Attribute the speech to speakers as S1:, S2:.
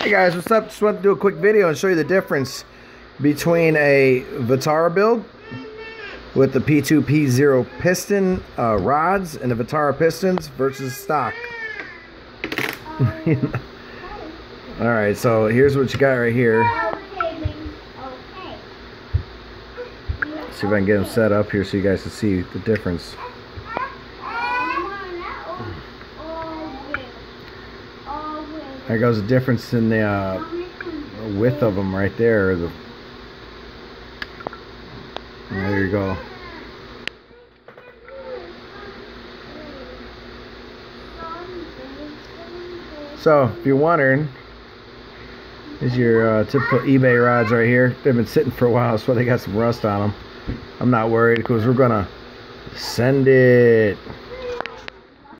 S1: Hey guys, what's up? Just wanted to do a quick video and show you the difference between a Vitara build with the P2P0 piston rods and the Vitara pistons versus stock. Alright, so here's what you got right here. See if I can get them set up here so you guys can see the difference. There goes the difference in the width of them right there. There you go. So, if you're wondering, these are your typical eBay rods right here. They've been sitting for a while, so they got some rust on them. I'm not worried because we're gonna send it.